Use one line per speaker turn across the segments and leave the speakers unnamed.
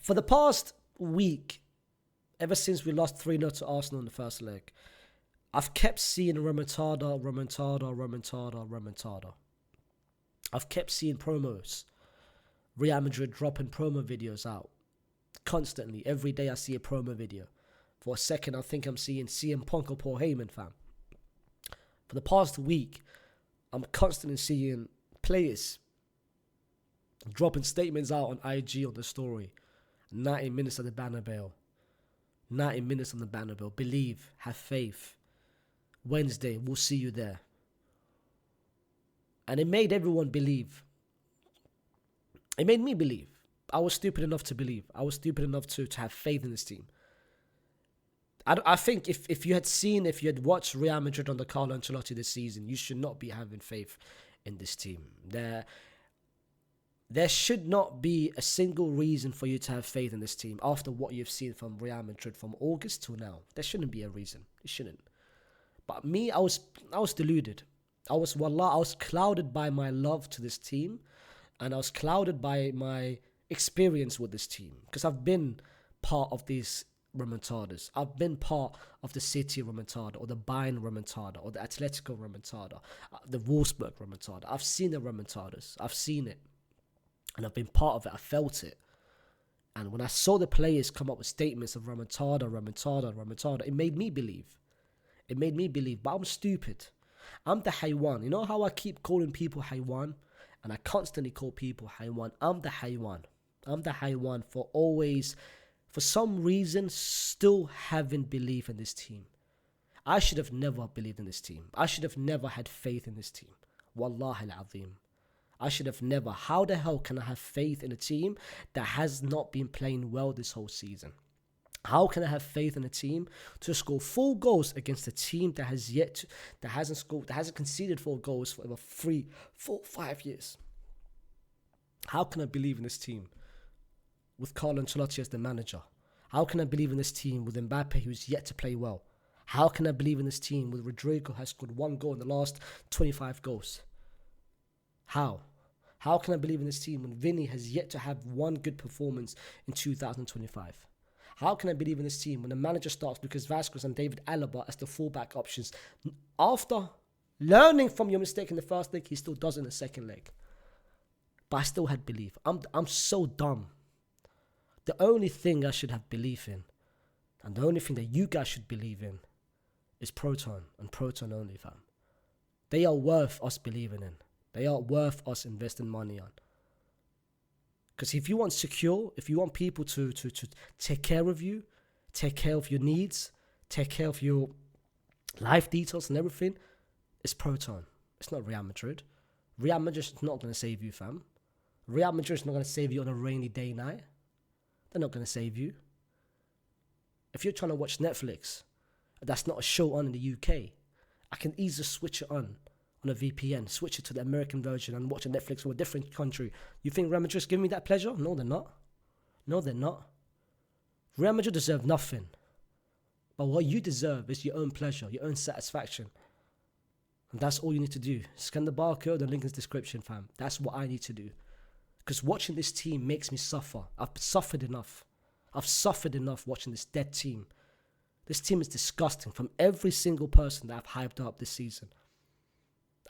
For the past week, ever since we lost 3-0 to Arsenal in the first leg, I've kept seeing remontada. I've kept seeing promos. Real Madrid dropping promo videos out. Constantly. Every day I see a promo video. For a second, I think I'm seeing CM Punk or Paul Heyman, fam. For the past week, I'm constantly seeing players dropping statements out on IG on the story. 90 minutes at the Bernabeu. 90 minutes on the Bernabeu. Believe. Have faith. Wednesday, we'll see you there. And it made everyone believe. It made me believe. I was stupid enough to believe. I was stupid enough to have faith in this team. I think if you had watched Real Madrid under Carlo Ancelotti this season, you should not be having faith in this team. There should not be a single reason for you to have faith in this team after what you've seen from Real Madrid from August till now. There shouldn't be a reason. It shouldn't. But me, I was deluded. I was clouded by my love to this team, and I was clouded by my experience with this team, because I've been part of these remontadas. I've been part of the City remontada, or the Bayern remontada, or the Atletico remontada, the Wolfsburg remontada. I've seen the remontadas. I've seen it, and I've been part of it. I felt it. And when I saw the players come up with statements of remontada, it made me believe. It made me believe, but I'm stupid. I'm the Haywan. You know how I keep calling people Haywan? And I constantly call people Haywan. I'm the Haywan. I'm the Haywan for some reason, still having belief in this team. I should have never believed in this team. I should have never had faith in this team. Wallahi al-azim. I should have never. How the hell can I have faith in a team that has not been playing well this whole season? How can I have faith in a team to score 4 goals against a team that hasn't conceded 4 goals for over 3, 4, 5 years? How can I believe in this team with Carlo Ancelotti as the manager? How can I believe in this team with Mbappe, who's yet to play well? How can I believe in this team with Rodrigo, who has scored 1 goal in the last 25 goals? How? How can I believe in this team when Vinny has yet to have 1 good performance in 2025? How can I believe in this team when the manager starts Lucas Vazquez and David Alaba as the fullback options? After learning from your mistake in the first leg, he still does it in the second leg. But I still had belief. I'm so dumb. The only thing I should have belief in, and the only thing that you guys should believe in, is Proton, and Proton only, fam. They are worth us believing in. They are worth us investing money on. Because if you want secure, if you want people to take care of you, take care of your needs, take care of your life details and everything, it's Proton. It's not Real Madrid. Real Madrid is not going to save you, fam. Real Madrid is not going to save you on a rainy day night. They're not going to save you. If you're trying to watch Netflix, that's not a show on in the UK, I can easily switch it on a VPN, switch it to the American version and watch a Netflix from a different country. You think Real Madrid's giving me that pleasure? No, they're not. No, they're not. Real Madrid deserve nothing. But what you deserve is your own pleasure, your own satisfaction. And that's all you need to do. Scan the barcode, the link is description, fam. That's what I need to do. Because watching this team makes me suffer. I've suffered enough. I've suffered enough watching this dead team. This team is disgusting from every single person that I've hyped up this season.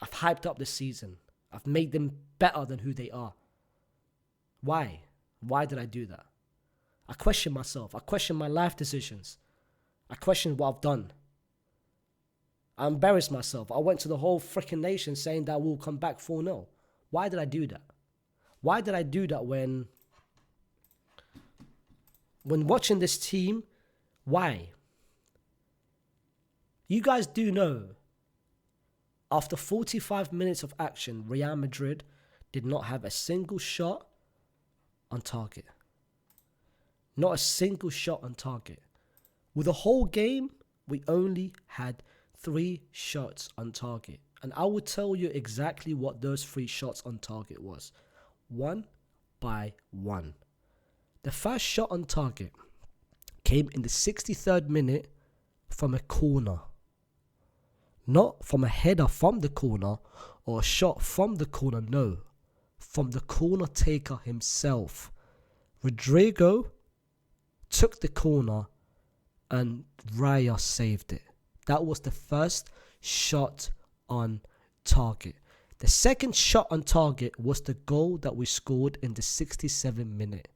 I've hyped up this season. I've made them better than who they are. Why? Why did I do that? I question myself. I question my life decisions. I question what I've done. I embarrassed myself. I went to the whole freaking nation saying that we'll come back 4-0. Why did I do that? Why did I do that when watching this team? Why? You guys do know, after 45 minutes of action, Real Madrid did not have a single shot on target. Not a single shot on target. With the whole game, we only had 3 shots on target. And I will tell you exactly what those 3 shots on target was. 1 by 1. The first shot on target came in the 63rd minute from a corner. Not from a header from the corner or a shot from the corner, no. From the corner taker himself. Rodrigo took the corner and Raya saved it. That was the first shot on target. The second shot on target was the goal that we scored in the 67th minute.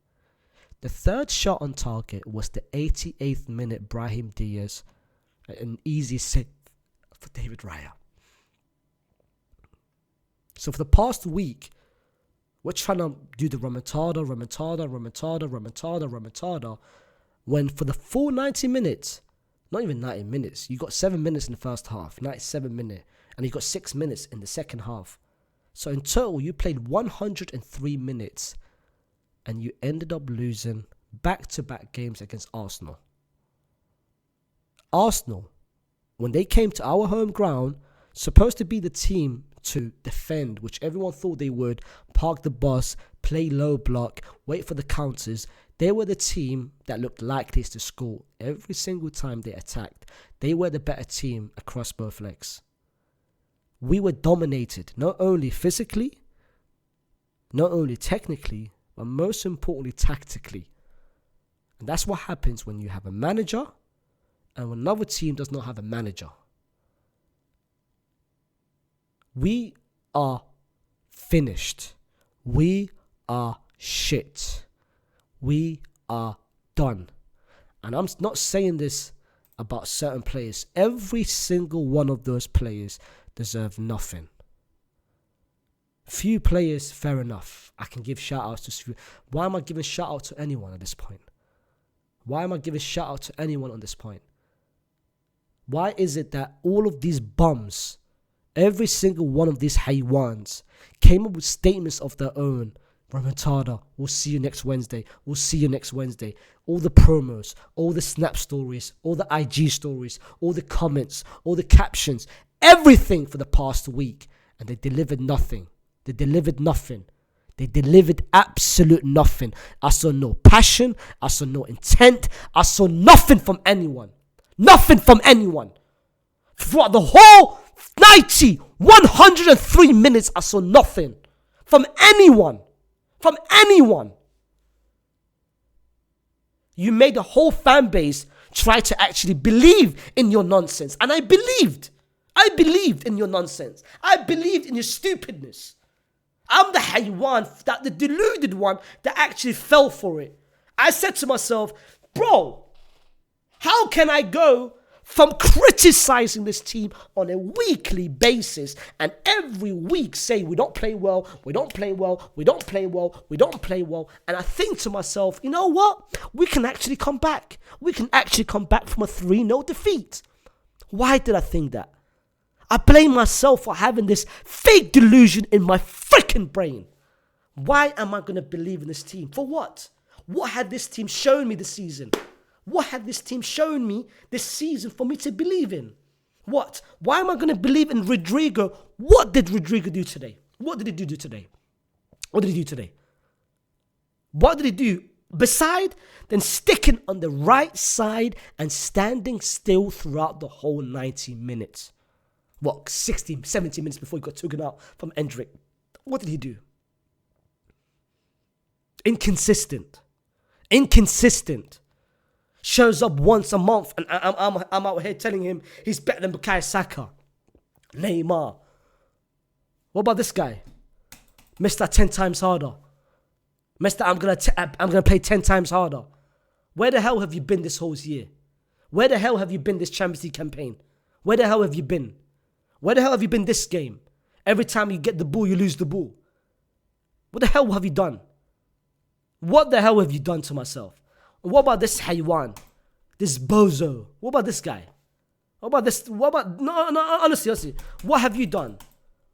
The third shot on target was the 88th minute Brahim Diaz, an easy save for David Raya. So for the past week, we're trying to do the remontada, when for the full 90 minutes, not even 90 minutes, you got 7 minutes in the first half, 97 minutes, and you got 6 minutes in the second half. So in total, you played 103 minutes, and you ended up losing back-to-back games against Arsenal. Arsenal, when they came to our home ground, supposed to be the team to defend, which everyone thought they would, park the bus, play low block, wait for the counters. They were the team that looked likeliest to score every single time they attacked. They were the better team across both legs. We were dominated, not only physically, not only technically, but most importantly tactically. And that's what happens when you have a manager and when another team does not have a manager. We are finished. We are shit. We are done. And I'm not saying this about certain players. Every single one of those players deserve nothing. Few players, fair enough. I can give shout outs to. Why am I giving shout out to anyone at this point? Why am I giving shout out to anyone on this point? Why is it that all of these bums, every single one of these haywans, came up with statements of their own? Remontada, we'll see you next Wednesday. We'll see you next Wednesday. All the promos, all the snap stories, all the IG stories, all the comments, all the captions, everything for the past week. And they delivered nothing. They delivered nothing. They delivered absolute nothing. I saw no passion. I saw no intent. I saw nothing from anyone. Nothing from anyone. Throughout the whole 103 minutes, I saw nothing from anyone. From anyone. You made the whole fan base try to actually believe in your nonsense. And I believed. I believed in your nonsense. I believed in your stupidness. I'm the haywan, the deluded one that actually fell for it. I said to myself, bro, how can I go from criticizing this team on a weekly basis and every week say we don't play well, we don't play well, we don't play well, we don't play well. And I think to myself, you know what? We can actually come back. We can actually come back from a 3-0 defeat. Why did I think that? I blame myself for having this fake delusion in my freaking brain. Why am I going to believe in this team? For what? What had this team shown me this season? What had this team shown me this season for me to believe in? What? Why am I going to believe in Rodrigo? What did Rodrigo do today? What did he do today? What did he do today? What did he do? Beside than sticking on the right side and standing still throughout the whole 90 minutes. What, 60, 70 minutes before he got taken out from Endrick. What did he do? Inconsistent. Shows up once a month and I'm out here telling him he's better than Bukayo Saka. Neymar. What about this guy? Mr. 10 times harder. Mr. I'm gonna play 10 times harder. Where the hell have you been this whole year? Where the hell have you been this Champions League campaign? Where the hell have you been? Where the hell have you been this game? Every time you get the ball, you lose the ball. What the hell have you done? What the hell have you done to myself? What about this haywan? This bozo? What about this guy? No, honestly. What have you done?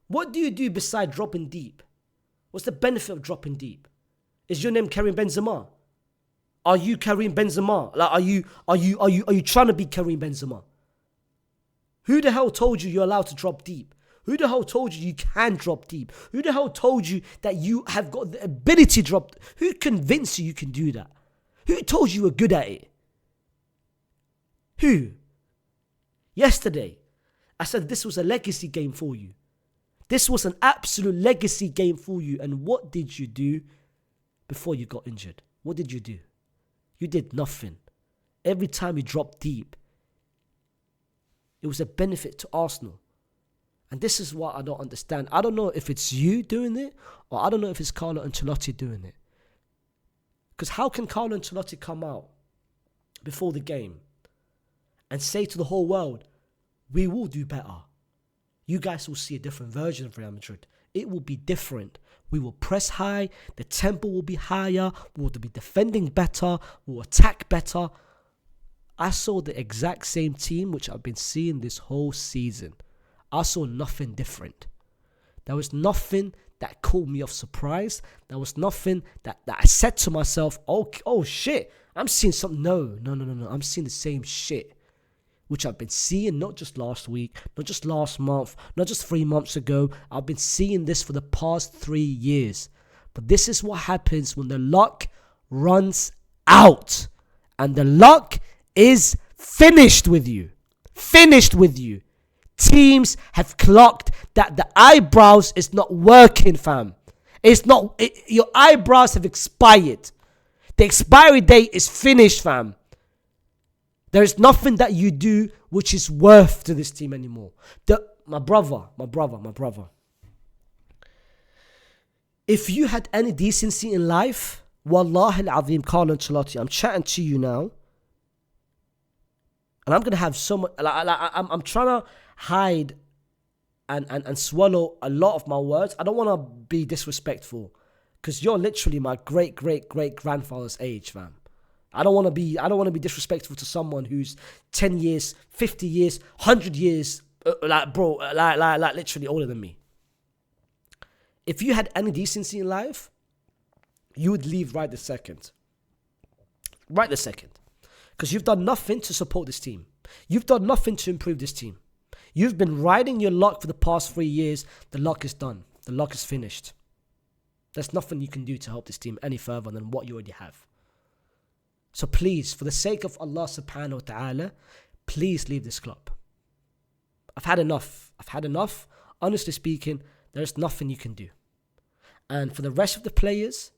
What do you do beside dropping deep? What's the benefit of dropping deep? Is your name Karim Benzema? Are you Karim Benzema? Like, are you trying to be Karim Benzema? Who the hell told you you're allowed to drop deep? Who the hell told you you can drop deep? Who the hell told you that you have got the ability to drop? Who convinced you can do that? Who told you were good at it? Who? Yesterday, I said this was a legacy game for you. This was an absolute legacy game for you. And what did you do before you got injured? What did you do? You did nothing. Every time you dropped deep, it was a benefit to Arsenal. And this is what I don't understand. I don't know if it's you doing it, or I don't know if it's Carlo Ancelotti doing it. Because how can Carlo Ancelotti come out before the game and say to the whole world, we will do better. You guys will see a different version of Real Madrid. It will be different. We will press high. The tempo will be higher. We will be defending better. We will attack better. I saw the exact same team which I've been seeing this whole season. I saw nothing different. There was nothing that caught me off surprise. There was nothing that I said to myself, oh shit, I'm seeing something. No. I'm seeing the same shit, which I've been seeing not just last week, not just last month, not just 3 months ago. I've been seeing this for the past 3 years. But this is what happens when the luck runs out. And the luck is finished with you. Finished with you. Teams have clocked that the eyebrows is not working, fam. Your eyebrows have expired. The expiry date is finished, fam. There is nothing that you do which is worth to this team anymore. My brother. If you had any decency in life, Wallahi al-Azim, Carlo Ancelotti, I'm chatting to you now. And I'm going to have so much, I'm trying to hide and swallow a lot of my words. I don't want to be disrespectful because you're literally my great-great-great-grandfather's age, fam. I don't want to be disrespectful to someone who's 10 years, 50 years, 100 years, literally older than me. If you had any decency in life, you would leave right the second. Right the second. Because you've done nothing to support this team. You've done nothing to improve this team. You've been riding your luck for the past 3 years. The luck is done. The luck is finished. There's nothing you can do to help this team any further than what you already have. So please, for the sake of Allah subhanahu wa ta'ala, please leave this club. I've had enough. Honestly speaking, there's nothing you can do. And for the rest of the players,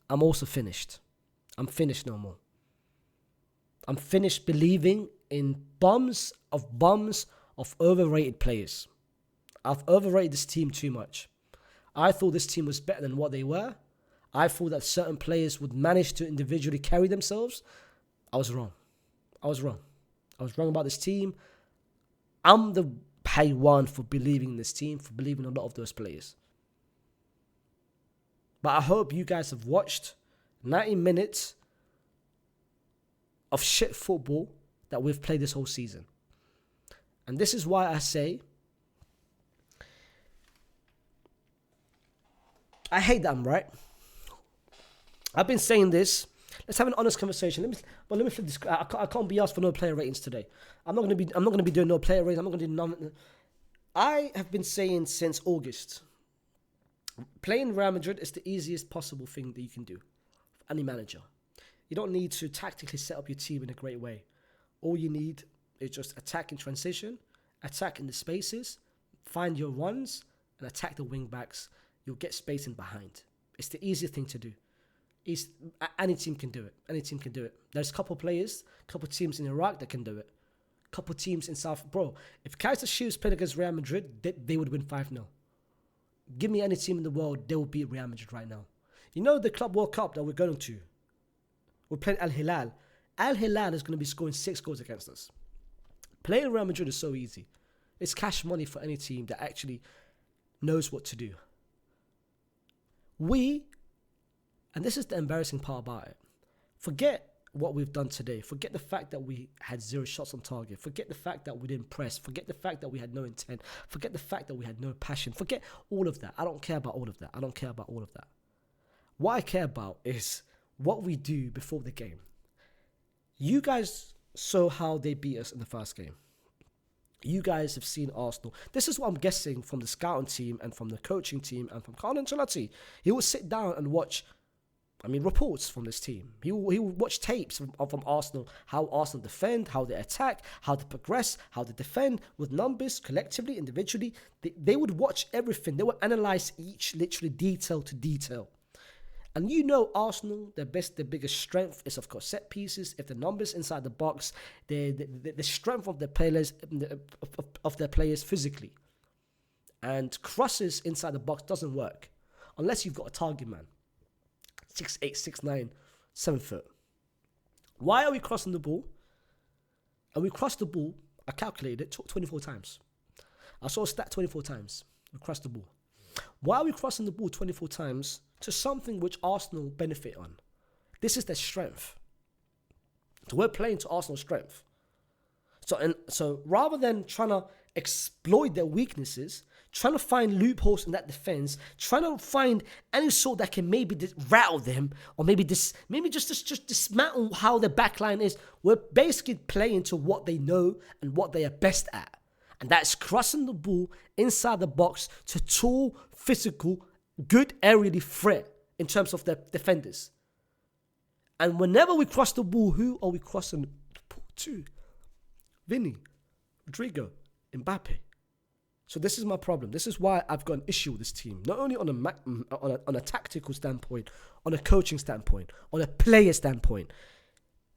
I'm also finished. I'm finished no more. I'm finished believing in bums of overrated players. I've overrated this team too much. I thought this team was better than what they were. I thought that certain players would manage to individually carry themselves. I was wrong. I was wrong about this team. I'm the one for believing in this team, for believing in a lot of those players. But I hope you guys have watched 90 minutes of shit football that we've played this whole season. And this is why I say I hate that I'm right. I've been saying this. Let's have an honest conversation. Let me flip this. I can't be asked for no player ratings today. I'm not gonna be doing no player ratings. I'm not gonna do none. I have been saying since August, playing Real Madrid is the easiest possible thing that you can do for any manager. You don't need to tactically set up your team in a great way. All you need is just attack in transition, attack in the spaces, find your runs, and attack the wing backs. You'll get space in behind. It's the easiest thing to do. Any team can do it. Any team can do it. There's a couple players, a couple teams in Iraq that can do it. A couple teams in South... Bro, if Kaiser Chiefs played against Real Madrid, they would win 5-0. Give me any team in the world, they will beat Real Madrid right now. You know the Club World Cup that we're going to? We're playing Al Hilal. Al Hilal is going to be scoring 6 goals against us. Playing Real Madrid is so easy. It's cash money for any team that actually knows what to do. And this is the embarrassing part about it. Forget what we've done today. Forget the fact that we had 0 shots on target. Forget the fact that we didn't press. Forget the fact that we had no intent. Forget the fact that we had no passion. Forget all of that. I don't care about all of that. What I care about is what we do before the game. You guys saw how they beat us in the first game. You guys have seen Arsenal. This is what I'm guessing from the scouting team and from the coaching team and from Carlo Ancelotti. He will sit down and watch, reports from this team. He will watch tapes from Arsenal, how Arsenal defend, how they attack, how they progress, how they defend with numbers, collectively, individually. They would watch everything. They would analyze each, literally detail to detail. And you know Arsenal, their biggest strength is of course set pieces. If the numbers inside the box, the strength of the players of their players physically, and crosses inside the box doesn't work unless you've got a target man, 6'8", 6'9", 7 foot. Why are we crossing the ball? And we crossed the ball. I calculated it, 24 times. I saw a stat 24 times. We crossed the ball. Why are we crossing the ball 24 times to something which Arsenal benefit on? This is their strength. So we're playing to Arsenal's strength. So rather than trying to exploit their weaknesses, trying to find loopholes in that defense, trying to find any sort that can maybe rattle them, or maybe just dismantle how the backline is, we're basically playing to what they know and what they are best at. And that's crossing the ball inside the box to tall, physical, good aerially threat in terms of the defenders. And whenever we cross the ball, who are we crossing the ball to? Vinny, Rodrigo, Mbappe. So this is my problem. This is why I've got an issue with this team. Not only on a tactical standpoint, on a coaching standpoint, on a player standpoint.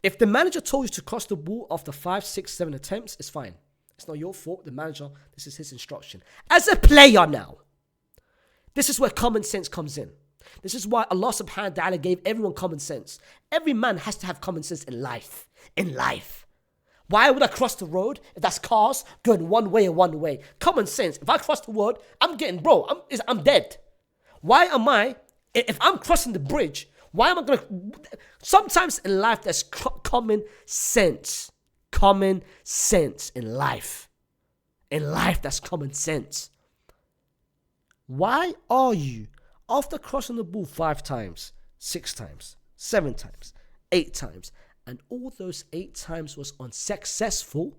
If the manager told you to cross the ball after 5, 6, 7 attempts, it's fine. It's not your fault. The manager, this is his instruction. As a player now, this is where common sense comes in. This is why Allah subhanahu wa ta'ala gave everyone common sense. Every man has to have common sense in life. In life. Why would I cross the road if that's cars going one way or one way? Common sense. If I cross the road, I'm I'm dead. Why am I, if I'm crossing the bridge, why am I going to, sometimes in life there's common sense. Common sense in life. In life, that's common sense. Why are you, after crossing the ball 5 times, 6 times, 7 times, 8 times, and all those 8 times was unsuccessful,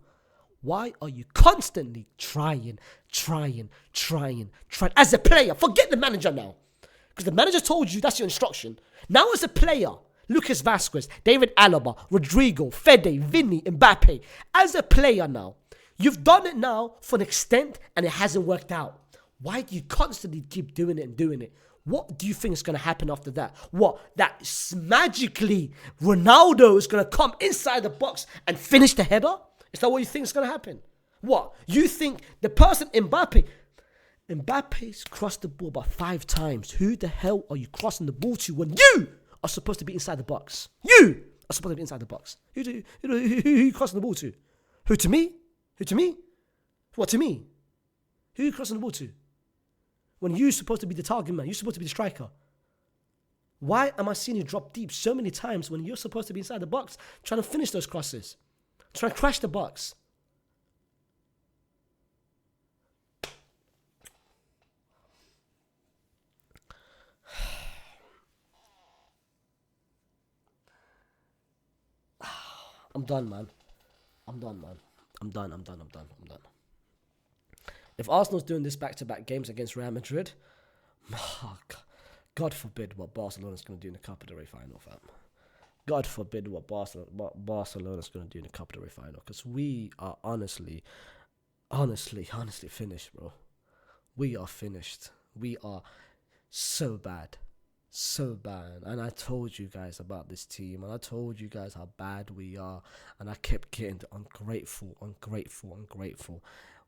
why are you constantly trying? As a player, forget the manager now. Because the manager told you that's your instruction. Now as a player, Lucas Vazquez, David Alaba, Rodrigo, Fede, Vinny, Mbappe. As a player now, you've done it now for an extent and it hasn't worked out. Why do you constantly keep doing it and doing it? What do you think is going to happen after that? What? That magically Ronaldo is going to come inside the box and finish the header? Is that what you think is going to happen? What? You think the person Mbappe's crossed the ball about 5 times. Who the hell are you crossing the ball to when you are supposed to be inside the box? You are supposed to be inside the box. Who you crossing the ball to? Who, to me? Who, to me? What, to me? Who are you crossing the ball to? When you're supposed to be the target man, you're supposed to be the striker. Why am I seeing you drop deep so many times when you're supposed to be inside the box trying to finish those crosses? Trying to crash the box? I'm done, man. I'm done. If Arsenal's doing this back-to-back games against Real Madrid, God forbid what Barcelona's going to do in the Copa del Rey final, fam. God forbid what Barcelona's going to do in the Copa del Rey final, because we are honestly finished, bro. We are finished. We are so bad. So bad. And I told you guys about this team, and I told you guys how bad we are, and I kept getting ungrateful.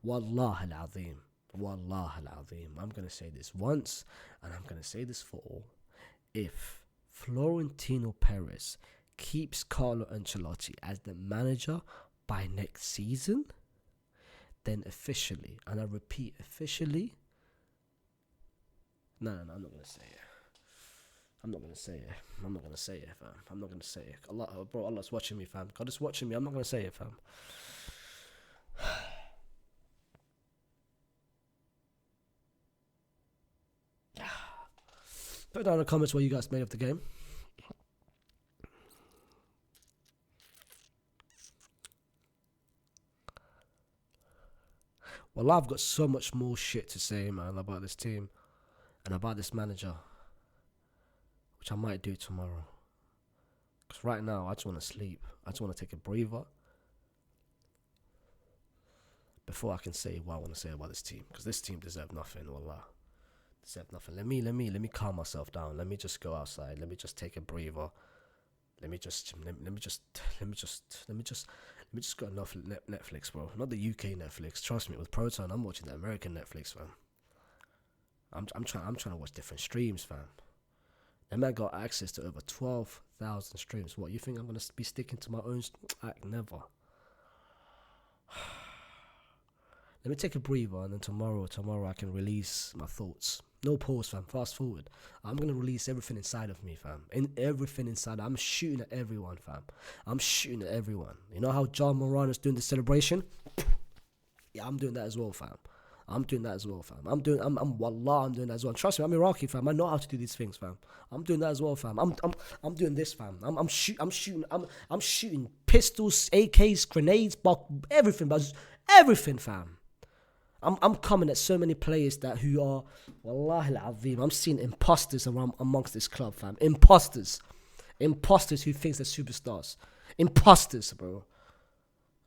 Wallah al-azim. I'm going to say this once, and I'm going to say this for all. If Florentino Perez keeps Carlo Ancelotti as the manager by next season, then officially, and I repeat officially, no, I'm not going to say it. I'm not going to say it, fam. I'm not going to say it. Allah's watching me, fam. God is watching me. I'm not going to say it, fam. Put down in the comments what you guys made of the game. Well, I've got so much more shit to say, man, about this team and about this manager, which I might do tomorrow. Because right now, I just want to sleep. I just want to take a breather before I can say what I want to say about this team. Because this team deserves nothing, wallah. Deserve nothing. Let me calm myself down. Let me just go outside. Let me just take a breather. Let me just go on Netflix, bro. Not the UK Netflix. Trust me, with Proton, I'm watching the American Netflix, fam. I'm trying to watch different streams, fam. That man got access to over 12,000 streams. What, you think I'm gonna be sticking to my own act? Never. Let me take a breather, and then tomorrow I can release my thoughts. No pause, fam. Fast forward. I'm gonna release everything inside of me, fam. Everything inside. I'm shooting at everyone, fam. I'm shooting at everyone. You know how John Moran is doing the celebration? Yeah, I'm doing that as well, fam. I'm doing that as well, fam. I'm doing that as well. Trust me, I'm Iraqi, fam. I know how to do these things, fam. I'm doing that as well, fam. I'm doing this, fam. I'm shooting pistols, AKs, grenades, everything, fam. I'm coming at so many players who are, wallahi al-azim, I'm seeing imposters amongst this club, fam. Imposters who thinks they're superstars. Imposters, bro.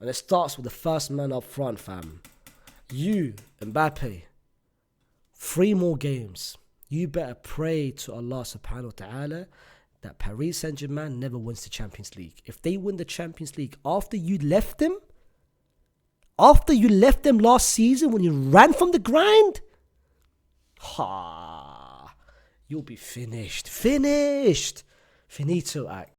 And it starts with the first man up front, fam. You, Mbappe, 3 more games. You better pray to Allah subhanahu wa ta'ala that Paris Saint-Germain never wins the Champions League. If they win the Champions League after you left them last season when you ran from the grind, you'll be finished. Finito act.